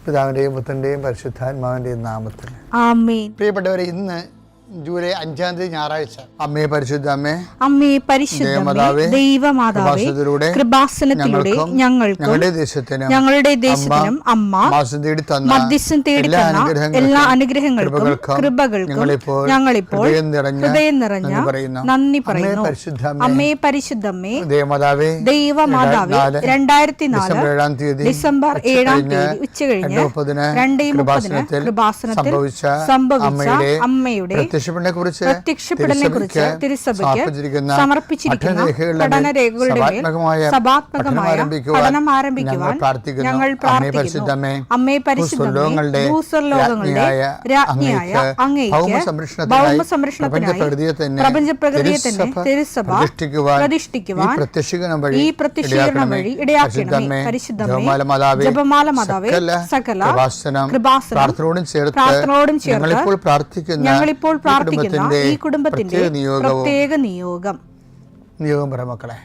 പിതാവിൻ്റെയും പുത്രൻ്റെയും പരിശുദ്ധാത്മാവിൻ്റെയും നാമത്തിൽ ആമേൻ. പ്രിയപ്പെട്ടവരെ, ഇന്ന് ജൂലൈ 5 ഞായറാഴ്ച. അമ്മേ പരിശുദ്ധ അമ്മേ, അമ്മേ പരിശുദ്ധമേ, ദൈവമാതാവേ, കൃപാസനത്തിലൂടെ ഞങ്ങൾക്കും ഞങ്ങളുടെ ദേശത്തിനും അമ്മ മധ്യസ്ഥം തേടിത്തന്ന എല്ലാ അനുഗ്രഹങ്ങൾക്കും കൃപകൾക്കും ഞങ്ങളിപ്പോൾ ഹൃദയം നിറഞ്ഞ നന്ദി പറയുന്നു. അമ്മേ പരിശുദ്ധമേ, ദൈവമാതാവേ, 2004 ഡിസംബർ 7 ഉച്ചകഴിഞ്ഞ് 2:30 കൃപാസനത്തിൽ സംഭവിച്ച അമ്മയുടെ പ്രത്യക്ഷപ്പെടലിനെ കുറിച്ച് തിരുസഭയ്ക്ക് സമർപ്പിച്ചിരിക്കുന്ന പഠനരേഖകളുടെ മേൽ സഭാത്മകമായ പഠനം ആരംഭിക്കുവാൻ ഞങ്ങൾ പ്രാർത്ഥിക്കുന്നു. അമ്മേ പരിശുദ്ധമേ, ഭൂസ്വർലോകങ്ങളുടെ രാജ്ഞിയായ അങ്ങേയ്ക്ക് ഭൗമസംരക്ഷണത്തിനായി പ്രപഞ്ചപ്രകൃതിയെ തന്നെ തിരുസഭ പ്രതിഷ്ഠിക്കുവാൻ ഈ പ്രത്യക്ഷീകരണം വഴി ഇടയാക്കണമേ. പരിശുദ്ധമേ, ജപമാല മാതാവേ, സകല കൃപാസനം പ്രാർത്ഥനയോടും ചേർത്ത് ഞങ്ങളിപ്പോൾ പ്രാർത്ഥിക്കുന്ന ഈ കുടുംബത്തിന്റെ പ്രത്യേക നിയോഗം പറ മക്കളെ.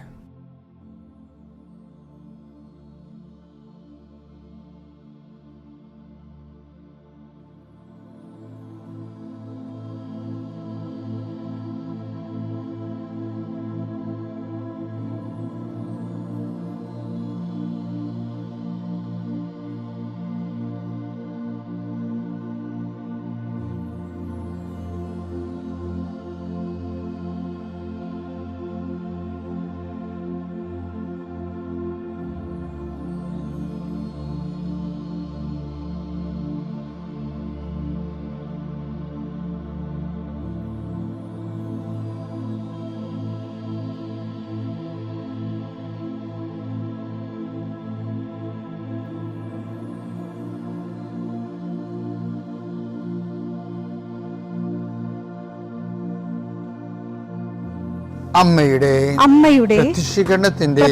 അമ്മയുടെ പ്രത്യക്ഷീകരണത്തിന്റെ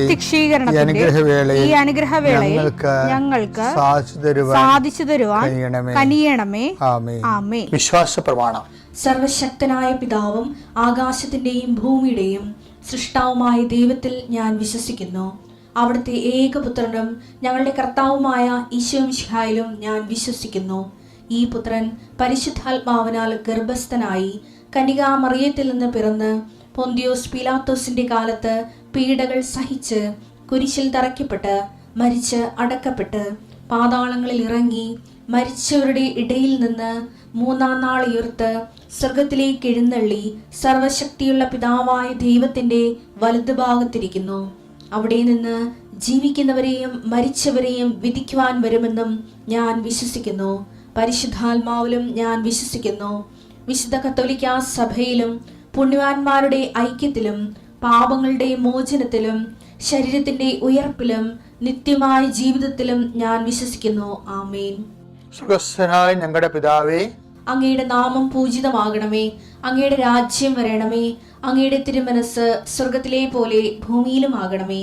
ഈ അനുഗ്രഹവേളയിൽ ഞങ്ങൾക്ക് സാധിച്ചു തരുവാൻ കനിയണമേ. ആമേൻ. വിശ്വാസ പ്രമാണം. സർവശക്തനായ പിതാവും ആകാശത്തിന്റെയും ഭൂമിയുടെയും സൃഷ്ടാവുമായ ദൈവത്തിൽ ഞാൻ വിശ്വസിക്കുന്നു. അവിടുത്തെ ഏകപുത്രനും ഞങ്ങളുടെ കർത്താവുമായ ഈശോമിശിഹായിലും ഞാൻ വിശ്വസിക്കുന്നു. ഈ പുത്രൻ പരിശുദ്ധാത്മാവിനാൽ ഗർഭസ്ഥനായി കന്യകാമറിയത്തിൽ നിന്ന് പിറന്ന് പൊന്തിയോസ് പീലാത്തോസിന്റെ കാലത്ത് പീഡകൾ സഹിച്ച് കുരിശിൽ തറയ്ക്കപ്പെട്ട് മരിച്ച് അടക്കപ്പെട്ട് പാതാളങ്ങളിൽ ഇറങ്ങി മരിച്ചവരുടെ ഇടയിൽ നിന്ന് 3-ാം നാൾ ഉയർത്ത് സ്വർഗത്തിലേക്ക് എഴുന്നള്ളി സർവശക്തിയുള്ള പിതാവായ ദൈവത്തിന്റെ വലതുഭാഗത്തിരിക്കുന്നു. അവിടെ നിന്ന് ജീവിക്കുന്നവരെയും മരിച്ചവരെയും വിധിക്കുവാൻ വരുമെന്നും ഞാൻ വിശ്വസിക്കുന്നു. പരിശുദ്ധാത്മാവിലും ഞാൻ വിശ്വസിക്കുന്നു. വിശുദ്ധ കത്തോലിക്കാ സഭയിലും പുണ്യവാന്മാരുടെ ഐക്യത്തിലും പാപങ്ങളുടെ മോചനത്തിലും ശരീരത്തിന്റെ ഉയർപ്പിലും നിത്യമായ ജീവിതത്തിലും ഞാൻ വിശ്വസിക്കുന്നു. ആമേൻ. സ്വർഗ്ഗസ്ഥനായ ഞങ്ങളുടെ പിതാവേ, അങ്ങയുടെ നാമം പൂജിതമാകണമേ. അങ്ങയുടെ രാജ്യം വരണമേ. അങ്ങയുടെ തിരുമനസ് സ്വർഗത്തിലെ പോലെ ഭൂമിയിലും ആകണമേ.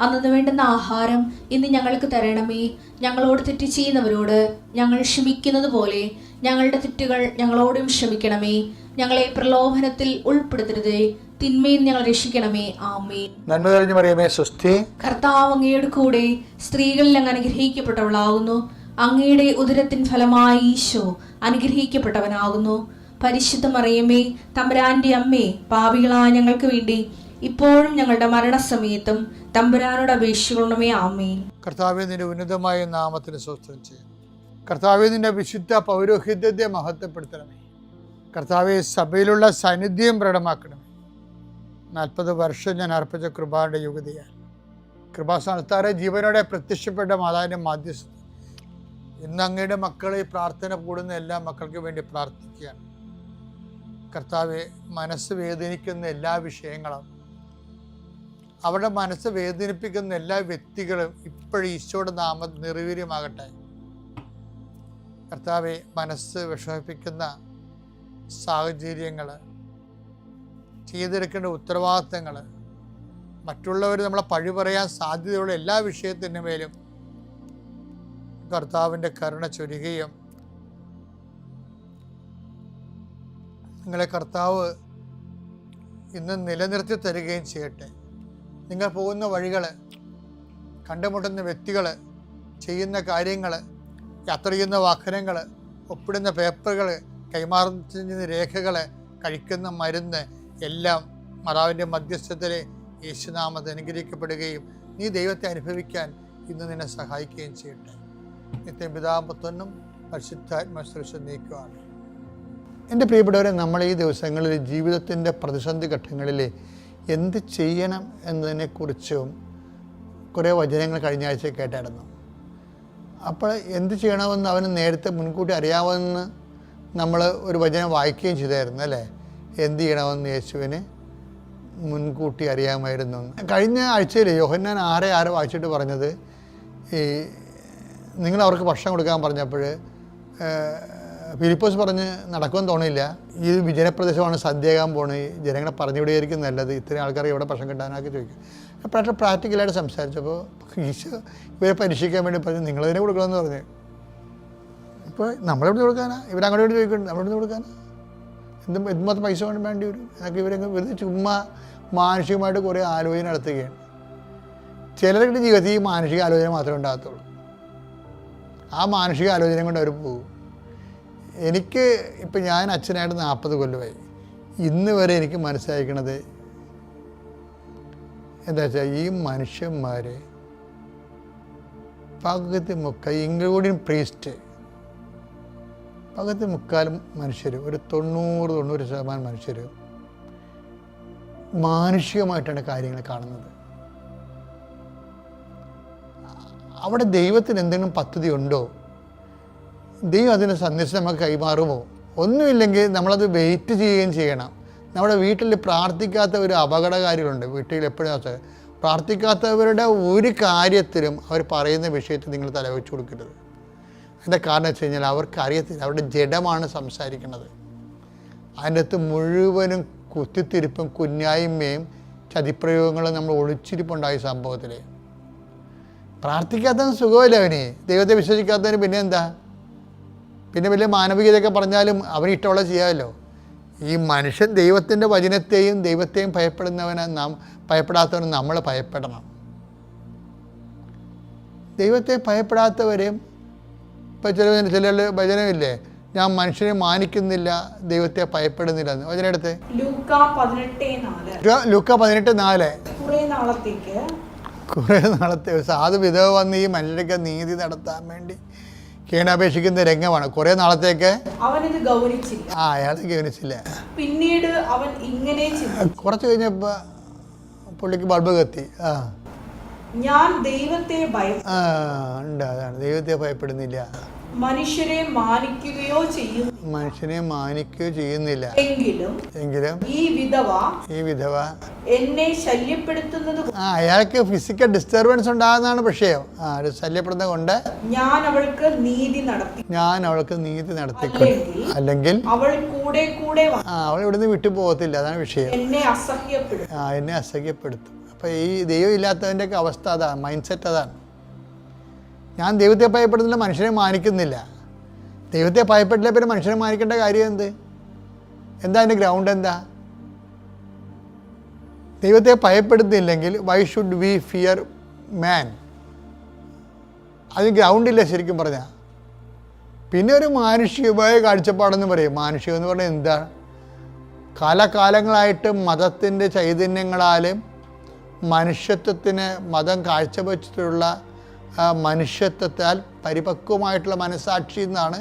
അന്നു വേണ്ടുന്ന ആഹാരം ഇന്ന് ഞങ്ങൾക്ക് തരണമേ. ഞങ്ങളോട് തെറ്റ് ചെയ്യുന്നവരോട് ഞങ്ങൾ ക്ഷമിക്കുന്നത് പോലെ ഞങ്ങളുടെ തെറ്റുകൾ ഞങ്ങളോടും ക്ഷമിക്കണമേ. ഞങ്ങളെ പ്രലോഭനത്തിൽ ഉൾപ്പെടുത്തരുതേ, തിന്മയിൽ ഞങ്ങൾ രക്ഷിക്കണമേ. ആമേൻ. നന്മ നിറഞ്ഞ മറിയമേ, സ്വസ്തി. കർത്താവ് അങ്ങയുടെ കൂടെ സ്ത്രീകളിൽ അങ്ങ് അനുഗ്രഹിക്കപ്പെട്ടവളാകുന്നു. അങ്ങയുടെ ഉദരത്തിൻ ഫലമായി ഈശോ അനുഗ്രഹിക്കപ്പെട്ടവനാകുന്നു. പരിശുദ്ധ മറിയമേ, തമ്പുരാന്റെ അമ്മേ, പാപികളായ ഞങ്ങൾക്ക് വേണ്ടി ഇപ്പോഴും ഞങ്ങളുടെ മരണസമയത്തും തമ്പുരാനോട് അപേക്ഷിക്കണമേ. ആമേൻ. കർത്താവേ, നിന്റെ ഉന്നതമായ നാമത്തിന് സ്തോത്രം ചെയ്യുന്നു. കർത്താവേ, നിന്റെ വിശുദ്ധ പൗരോഹിത്യത്തെ മഹത്വപ്പെടുത്തണമേ. കർത്താവെ, സഭയിലുള്ള സാന്നിധ്യം പ്രകടമാക്കണമേ. 40 വർഷം ഞാൻ അർപ്പിച്ച കൃപാന്റെ യുഗതിയാൽ കൃപാസ്ഥാനത്താറെ ജീവനോടെ പ്രത്യക്ഷപ്പെട്ട മാതാവിന്റെ മാധ്യസ്ഥ ഇന്ന് അങ്ങയുടെ മക്കളെ പ്രാർത്ഥന കൂടുന്ന എല്ലാ മക്കൾക്ക് വേണ്ടി പ്രാർത്ഥിക്കുകയാണ്. കർത്താവെ, മനസ്സ് വേദനിക്കുന്ന എല്ലാ വിഷയങ്ങളും, അവരുടെ മനസ്സ് വേദനിപ്പിക്കുന്ന എല്ലാ വ്യക്തികളും ഇപ്പോഴും ഈശോയുടെ നാമം നിർവീര്യമാകട്ടെ. കർത്താവെ, മനസ്സ് വിഷമിപ്പിക്കുന്ന സാഹചര്യങ്ങൾ, ചെയ്തെടുക്കേണ്ട ഉത്തരവാദിത്തങ്ങൾ, മറ്റുള്ളവർ നമ്മളെ പഴി പറയാൻ സാധ്യതയുള്ള എല്ലാ വിഷയത്തിൻ്റെ മേലും കർത്താവിൻ്റെ കരുണ ചൊരിയുകയും നിങ്ങളെ കർത്താവ് ഇന്ന് നിലനിർത്തി തരികയും ചെയ്യട്ടെ. നിങ്ങൾ പോകുന്ന വഴികൾ, കണ്ടുമുട്ടുന്ന വ്യക്തികൾ, ചെയ്യുന്ന കാര്യങ്ങൾ യാത്ര ചെയ്യുന്ന വാഹനങ്ങൾ, ഒപ്പിടുന്ന പേപ്പറുകൾ, കൈമാറുന്ന രേഖകൾ, കഴിക്കുന്ന മരുന്ന് എല്ലാം മാതാവിൻ്റെ മധ്യസ്ഥത്തിൽ യേശുനാമത്തിൽ അനുഗ്രഹിക്കപ്പെടുകയും നീ ദൈവത്തെ അനുഭവിക്കാൻ ഇന്ന് നിന്നെ സഹായിക്കുകയും ചെയ്യട്ടെ. നിത്യം പിതാവും പുത്രനും പരിശുദ്ധാത്മാശ്രേഷ്ഠ നീക്കുവാണ്. എൻ്റെ പ്രിയപ്പെട്ടവരെ, നമ്മൾ ഈ ദിവസങ്ങളിൽ ജീവിതത്തിൻ്റെ പ്രതിസന്ധി ഘട്ടങ്ങളിൽ എന്ത് ചെയ്യണം എന്നതിനെക്കുറിച്ചും കുറേ വചനങ്ങൾ കഴിഞ്ഞ ആഴ്ച കേട്ടായിരുന്നു. അപ്പോൾ എന്ത് ചെയ്യണമെന്ന് അവന് നേരത്തെ മുൻകൂട്ടി അറിയാമെന്ന് നമ്മൾ ഒരു വചനം വായിക്കുകയും ചെയ്തായിരുന്നു അല്ലേ? എന്ത് ചെയ്യണമെന്ന് യേശുവിന് മുൻകൂട്ടി അറിയാമായിരുന്നു. കഴിഞ്ഞ ആഴ്ചയിൽ യോഹന്നാൻ 6:6 വായിച്ചിട്ട് പറഞ്ഞത്, ഈ നിങ്ങൾ അവർക്ക് ഭക്ഷണം കൊടുക്കാൻ പറഞ്ഞപ്പോൾ ഫിലിപ്പോസ് പറഞ്ഞ് നടക്കുമെന്ന് തോന്നില്ല, ഈ വിജനപ്രദേശമാണ് സദ്യയാകാൻ പോണത്, ജനങ്ങളെ പറഞ്ഞു വിടുകയായിരിക്കും നല്ലത്, ഇത്രയും ആൾക്കാർക്ക് എവിടെ ഭക്ഷണം കിട്ടാനൊക്കെ ചോദിക്കും. അപ്പോൾ പ്രാക്ടിക്കലായിട്ട് സംസാരിച്ചപ്പോൾ ഈശോ ഇവരെ പരീക്ഷിക്കാൻ വേണ്ടി പറഞ്ഞു നിങ്ങളതിനെ കൊടുക്കണമെന്ന് പറഞ്ഞു. ഇപ്പോൾ നമ്മളെവിടെ കൊടുക്കാനാ? ഇവരങ്ങോട്ട് വേണ്ടി ചോദിക്കുന്നുണ്ട്, നമ്മളെവിടെ കൊടുക്കാനാ? എന്തുമാത്രം പൈസ വേണ്ടി വരും എന്നൊക്കെ ഇവരൊക്കെ വെറുതെ ചുമ്മാ മാനസികമായിട്ട് കുറേ ആലോചന നടത്തുകയാണ്. ചിലരുടെ ജീവിതത്തിൽ ഈ മാനസിക ആലോചന മാത്രമേ ഉണ്ടാകത്തുള്ളൂ. ആ മാനസിക ആലോചന കൊണ്ട് അവർ പോകും. എനിക്ക് ഇപ്പം ഞാൻ അച്ഛനായിട്ട് 40 കൊല്ലമായി. ഇന്ന് വരെ എനിക്ക് മനസ്സിലാക്കണത് എന്താ വെച്ചാൽ, ഈ മനുഷ്യന്മാർ പകുതി മുക്കാൽ, ഇൻക്ലൂഡിങ് പ്രീസ്റ്റ്, പകുതി മുക്കാലും മനുഷ്യർ, ഒരു 90% മനുഷ്യർ മാനുഷികമായിട്ടാണ് കാര്യങ്ങൾ കാണുന്നത്. അവിടെ ദൈവത്തിന് എന്തെങ്കിലും പദ്ധതി ഉണ്ടോ? ദൈവം അതിൻ്റെ സന്ദേശം നമുക്ക് കൈമാറുമോ? ഒന്നുമില്ലെങ്കിൽ നമ്മളത് വെയിറ്റ് ചെയ്യുകയും ചെയ്യണം. നമ്മുടെ വീട്ടിൽ പ്രാർത്ഥിക്കാത്ത ഒരു അപകടകാരികളുണ്ട്. വീട്ടിൽ എപ്പോഴും പ്രാർത്ഥിക്കാത്തവരുടെ ഒരു കാര്യത്തിലും അവർ പറയുന്ന വിഷയത്തിൽ നിങ്ങൾ തലവെച്ച് കൊടുക്കരുത്. അതിൻ്റെ കാരണം വെച്ച് കഴിഞ്ഞാൽ അവർക്ക് അറിയത്തില്ല, അവരുടെ ജഡമാണ് സംസാരിക്കുന്നത്. അതിൻ്റെ അകത്ത് മുഴുവനും കുത്തിത്തിരിപ്പും കുഞ്ഞായ്മയും ചതിപ്രയോഗങ്ങളും നമ്മൾ ഒളിച്ചിരിപ്പുണ്ടായി സംഭവത്തിൽ. പ്രാർത്ഥിക്കാത്തവന് സുഖമില്ല, അവന് ദൈവത്തെ വിശ്വസിക്കാത്തവന് പിന്നെ എന്താ? പിന്നെ വലിയ മാനവികതയൊക്കെ പറഞ്ഞാലും അവന് ഇഷ്ടമുള്ള ചെയ്യാമല്ലോ. ഈ മനുഷ്യൻ ദൈവത്തിൻ്റെ വചനത്തെയും ദൈവത്തെയും ഭയപ്പെടാത്തവന് നമ്മൾ ഭയപ്പെടണം. ദൈവത്തെ ഭയപ്പെടാത്തവരെയും ഇപ്പം ചില വചനമില്ലേ, ഞാൻ മനുഷ്യനെ മാനിക്കുന്നില്ല, ദൈവത്തെ ഭയപ്പെടുന്നില്ല എന്ന്. വചനം എടുത്ത് ലൂക്കാ 18:4. കുറേ നാളത്തെ സാധു വിധവ വന്ന് ഈ മനുഷ്യർക്ക് നീതി നടത്താൻ വേണ്ടി കേണപേക്ഷിക്കുന്ന രംഗമാണ്. കുറേ നാളത്തേക്ക് അവനിത് ഗൗനിച്ചില്ല. അയാൾ ഗൗനിച്ചില്ല. പിന്നീട് അവൻ ഇങ്ങനെ കുറച്ച് കഴിഞ്ഞപ്പോൾ പുള്ളിക്ക് ബൾബ് കത്തി. ഞാൻ ദൈവത്തെ ഉണ്ട്, അതാണ് ദൈവത്തെ ഭയപ്പെടുന്നില്ല, മനുഷ്യരെ മാനിക്കുകയോ ചെയ്യുന്നില്ല. എങ്കിലും ഈ വിധവ എന്നെ ശല്യപ്പെടുത്തുന്നത്, അയാൾക്ക് ഫിസിക്കൽ ഡിസ്റ്റർബൻസ് ഉണ്ടാകുന്നതാണ് വിഷയം. ശല്യപ്പെടുന്നത് കൊണ്ട് ഞാൻ അവൾക്ക് നീതി നടത്തി. അല്ലെങ്കിൽ അവൾ ഇവിടുന്ന് വിട്ടു പോകത്തില്ല, അതാണ് വിഷയം. എന്നെ അസഹ്യപ്പെടുത്തും. അപ്പം ഈ ദൈവം ഇല്ലാത്തവൻ്റെയൊക്കെ അവസ്ഥ അതാണ്, മൈൻഡ് സെറ്റ് അതാണ്. ഞാൻ ദൈവത്തെ ഭയപ്പെടുന്നില്ല, മനുഷ്യനെ മാനിക്കുന്നില്ല. ദൈവത്തെ ഭയപ്പെട്ടില്ല, പിന്നെ മനുഷ്യനെ മാനിക്കേണ്ട കാര്യം എന്താ അതിൻ്റെ ഗ്രൗണ്ട് എന്താ? ദൈവത്തെ ഭയപ്പെടുന്നില്ലെങ്കിൽ വൈ ഷുഡ് വി ഫിയർ മാൻ? അതിന് ഗ്രൗണ്ടില്ല ശരിക്കും പറഞ്ഞാൽ. പിന്നെ ഒരു മാനുഷികമായ കാഴ്ചപ്പാടെന്ന് പറയും. മാനുഷികം എന്ന് പറഞ്ഞാൽ എന്താ? കാലകാലങ്ങളായിട്ട് മതത്തിൻ്റെ ചൈതന്യങ്ങളാലും മനുഷ്യത്വത്തിന് മതം കാഴ്ചവെച്ചിട്ടുള്ള മനുഷ്യത്വത്താൽ പരിപക്വമായിട്ടുള്ള മനസ്സാക്ഷി എന്നാണ്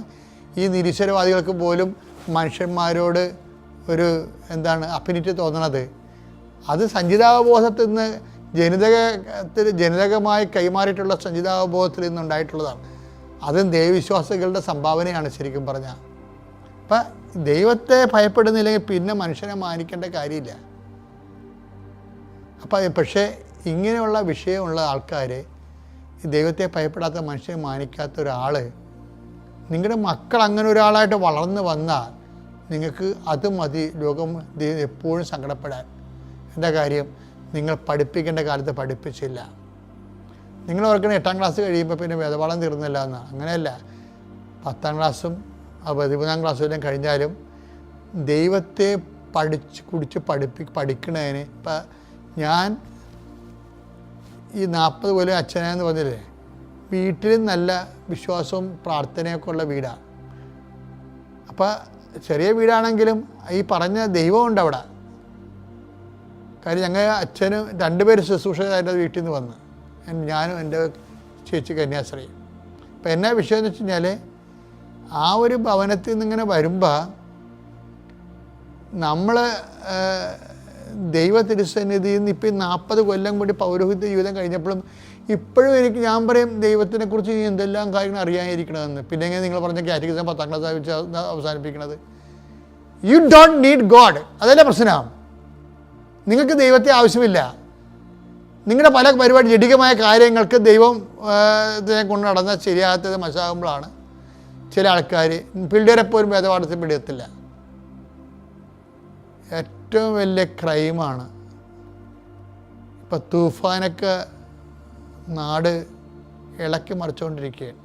ഈ നിരീശ്വരവാദികൾക്ക് പോലും മനുഷ്യന്മാരോട് ഒരു അഫിനിറ്റി തോന്നണത്. അത് സഞ്ചിതാവബോധത്തിൽ നിന്ന് ജനിതകമായി കൈമാറിയിട്ടുള്ള സഞ്ചിതാവബോധത്തിൽ നിന്നുണ്ടായിട്ടുള്ളതാണ്. അതും ദൈവവിശ്വാസികളുടെ സംഭാവനയാണ് ശരിക്കും പറഞ്ഞാൽ. അപ്പം ദൈവത്തെ ഭയപ്പെടുന്നില്ലെങ്കിൽ പിന്നെ മനുഷ്യനെ മാനിക്കേണ്ട കാര്യമില്ല. അപ്പം പക്ഷേ ഇങ്ങനെയുള്ള വിഷയമുള്ള ആൾക്കാർ, ദൈവത്തെ ഭയപ്പെടാത്ത മനുഷ്യനെ മാനിക്കാത്ത ഒരാൾ, നിങ്ങളുടെ മക്കൾ അങ്ങനെ ഒരാളായിട്ട് വളർന്നു വന്നാൽ നിങ്ങൾക്ക് അത് മതി ലോകം എപ്പോഴും സങ്കടപ്പെടാൻ. എന്താ കാര്യം? നിങ്ങൾ പഠിപ്പിക്കേണ്ട കാലത്ത് പഠിപ്പിച്ചില്ല. നിങ്ങൾ ഓർക്കണം 8ാം ക്ലാസ് കഴിയുമ്പോൾ പിന്നെ വേദപാഠം തീർന്നില്ല എന്നാണ്. അങ്ങനെയല്ല, 10ാം ക്ലാസ്സും 13ാം ക്ലാസ്സും എല്ലാം കഴിഞ്ഞാലും ദൈവത്തെ പഠിക്കണതിന് ഇപ്പം ഞാൻ ഈ 40 കൊല്ലം അച്ഛനെന്ന് പറഞ്ഞില്ലേ, വീട്ടിൽ നല്ല വിശ്വാസവും പ്രാർത്ഥനയൊക്കെ ഉള്ള വീടാണ്. അപ്പോൾ ചെറിയ വീടാണെങ്കിലും ഈ പറഞ്ഞ ദൈവമുണ്ട് അവിടെ. കാര്യം ഞങ്ങൾ അച്ഛനും 2 പേര് ശുശ്രൂഷകരുടെ വീട്ടിൽ നിന്ന് വന്ന്, ഞാനും എൻ്റെ ചേച്ചി കന്യാശ്രീ. അപ്പം എന്നാ വിഷയം എന്ന് വെച്ച് കഴിഞ്ഞാൽ, ആ ഒരു ഭവനത്തിൽ നിന്നിങ്ങനെ വരുമ്പോൾ നമ്മൾ ദൈവ തിരുസന്നിധിയിൽ നിന്ന് ഇപ്പം 40 കൊല്ലം കൂടി പൗരോഹിത്യ ജീവിതം കഴിഞ്ഞപ്പോഴും ഇപ്പോഴും ഞാൻ പറയും ദൈവത്തിനെക്കുറിച്ച് എന്തെല്ലാം കാര്യങ്ങൾ അറിയാനിരിക്കണമെന്ന്. പിന്നെ എങ്ങനെ നിങ്ങൾ പറഞ്ഞ കാറ്റഗിസം 10ാം ക്ലാസ് വെച്ച് അവസാനിപ്പിക്കണത്? You don't need God. അതല്ലേ പ്രശ്നം. നിങ്ങൾക്ക് ദൈവത്തെ ആവശ്യമില്ല. നിങ്ങളുടെ പല പരിപാടി ജഡികമായ കാര്യങ്ങൾക്ക് ദൈവത്തിനെ കൊണ്ട് നടന്നാൽ ശരിയാകാത്തത് മനസ്സിലാകുമ്പോഴാണ് ചില ആൾക്കാർ പിള്ളേരെ പോലും വേദപാഠത്തിൽ പിടിയത്തില്ല. ഏറ്റവും വലിയ ക്രൈമാണ്. ഇപ്പം തൂഫാനൊക്കെ നാട് ഇളക്കി മറിച്ചുകൊണ്ടിരിക്കുകയാണ്.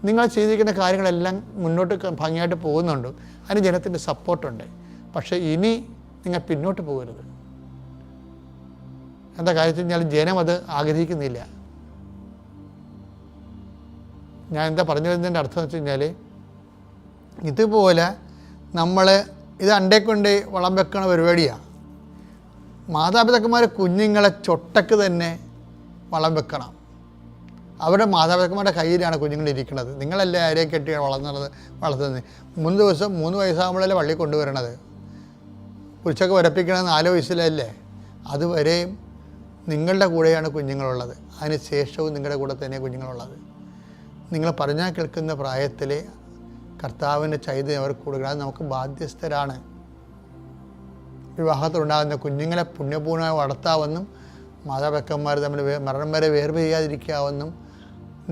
നിങ്ങൾ ചെയ്തിരിക്കുന്ന കാര്യങ്ങളെല്ലാം മുന്നോട്ട് ഭംഗിയായിട്ട് പോകുന്നുണ്ട്, അതിന് ജനത്തിൻ്റെ സപ്പോർട്ടുണ്ട്. പക്ഷേ ഇനി നിങ്ങൾ പിന്നോട്ട് പോകരുത്. എന്താ കാര്യം വെച്ച് കഴിഞ്ഞാൽ ജനം അത് ആഗ്രഹിക്കുന്നില്ല. ഞാൻ എന്താ പറഞ്ഞു വരുന്നതിൻ്റെ അർത്ഥം എന്ന് വെച്ച് കഴിഞ്ഞാൽ, ഇതുപോലെ നമ്മൾ ഇത് അണ്ടേക്കൊണ്ട് വളം വെക്കണ പരിപാടിയാണ്. മാതാപിതാക്കന്മാർ കുഞ്ഞുങ്ങളെ ചൊട്ടക്ക് തന്നെ വളം വെക്കണം. അവരുടെ മാതാപിതാക്കന്മാരുടെ കയ്യിലാണ് കുഞ്ഞുങ്ങളിരിക്കുന്നത്. നിങ്ങളല്ലേ ആരെയും കെട്ടി വളർത്തുന്നത്. 3 ദിവസം 3 വയസ്സാകുമ്പോഴല്ലേ പള്ളി കൊണ്ടുവരണത്. ഉച്ചക്ക് വരപ്പിക്കണത് 4 വയസ്സിലല്ലേ. അതുവരെയും നിങ്ങളുടെ കൂടെയാണ് കുഞ്ഞുങ്ങളുള്ളത്. അതിന് ശേഷവും നിങ്ങളുടെ കൂടെ തന്നെ കുഞ്ഞുങ്ങളുള്ളത്. നിങ്ങൾ പറഞ്ഞാൽ കേൾക്കുന്ന പ്രായത്തിൽ കർത്താവിൻ്റെ ചൈതന്യം അവർക്ക് കൊടുക്കുക. അത് നമുക്ക് ബാധ്യസ്ഥരാണ്. വിവാഹത്തിലുണ്ടാകുന്ന കുഞ്ഞുങ്ങളെ പുണ്യപൂർണ്ണമായി വളർത്താമെന്നും മാതാപിതാക്കന്മാർ തമ്മിൽ മരണം വരെ വേർപിരിയാതിരിക്കാമെന്നും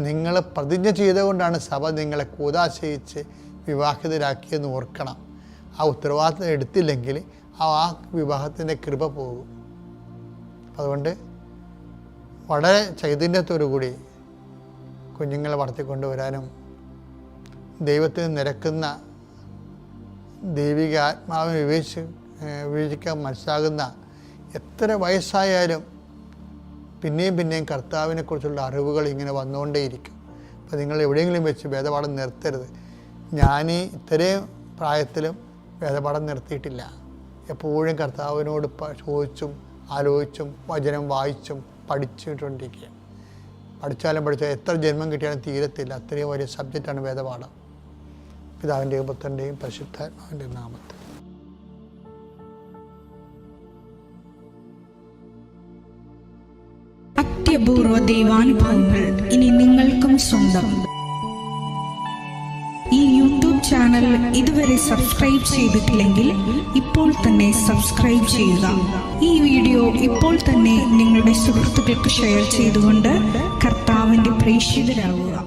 നിങ്ങൾ പ്രതിജ്ഞ ചെയ്തുകൊണ്ടാണ് സഭ നിങ്ങളെ കൂതാശയിച്ച് വിവാഹിതരാക്കിയെന്ന് ഓർക്കണം. ആ ഉത്തരവാദിത്തം എടുത്തില്ലെങ്കിൽ ആ വിവാഹത്തിൻ്റെ കൃപ പോകും. അതുകൊണ്ട് വളരെ ചൈതന്യത്തോടു കൂടി കുഞ്ഞുങ്ങളെ വളർത്തിക്കൊണ്ടുവരാനും ദൈവത്തിന് നിരക്കുന്ന ദൈവിക ആത്മാവിനെ വിവേചിക്കാൻ മനസ്സിലാകുന്ന എത്ര വയസ്സായാലും പിന്നെയും കർത്താവിനെക്കുറിച്ചുള്ള അറിവുകൾ ഇങ്ങനെ വന്നുകൊണ്ടേയിരിക്കും. അപ്പോൾ നിങ്ങൾ എവിടെയെങ്കിലും വെച്ച് വേദപാഠം നിർത്തരുത്. ഞാൻ ഇത്രയും പ്രായത്തിലും വേദപാഠം നിർത്തിയിട്ടില്ല. എപ്പോഴും കർത്താവിനോട് ചോദിച്ചും ആലോചിച്ചും വചനം വായിച്ചും പഠിച്ചുകൊണ്ടിരിക്കുകയാണ്. പഠിച്ചാലും എത്ര ജന്മം കിട്ടിയാലും തീരത്തില്ല. അത്രയും വലിയ സബ്ജക്റ്റാണ് വേദപാഠം. പിതാവിൻ്റെയും പുത്രൻ്റെയും പരിശുദ്ധാത്മാവിൻ്റെയും നാമത്തിൽ. അത്യപൂർവ ദൈവാനുഭവങ്ങൾ ഇനി നിങ്ങൾക്കും സ്വന്തം. ഈ യൂട്യൂബ് ചാനൽ ഇതുവരെ സബ്സ്ക്രൈബ് ചെയ്തിട്ടില്ലെങ്കിൽ ഇപ്പോൾ തന്നെ സബ്സ്ക്രൈബ് ചെയ്യുക. ഈ വീഡിയോ ഇപ്പോൾ തന്നെ നിങ്ങളുടെ സുഹൃത്തുക്കൾക്ക് ഷെയർ ചെയ്തുകൊണ്ട് കർത്താവിൻ്റെ പ്രേക്ഷിതരാകുക.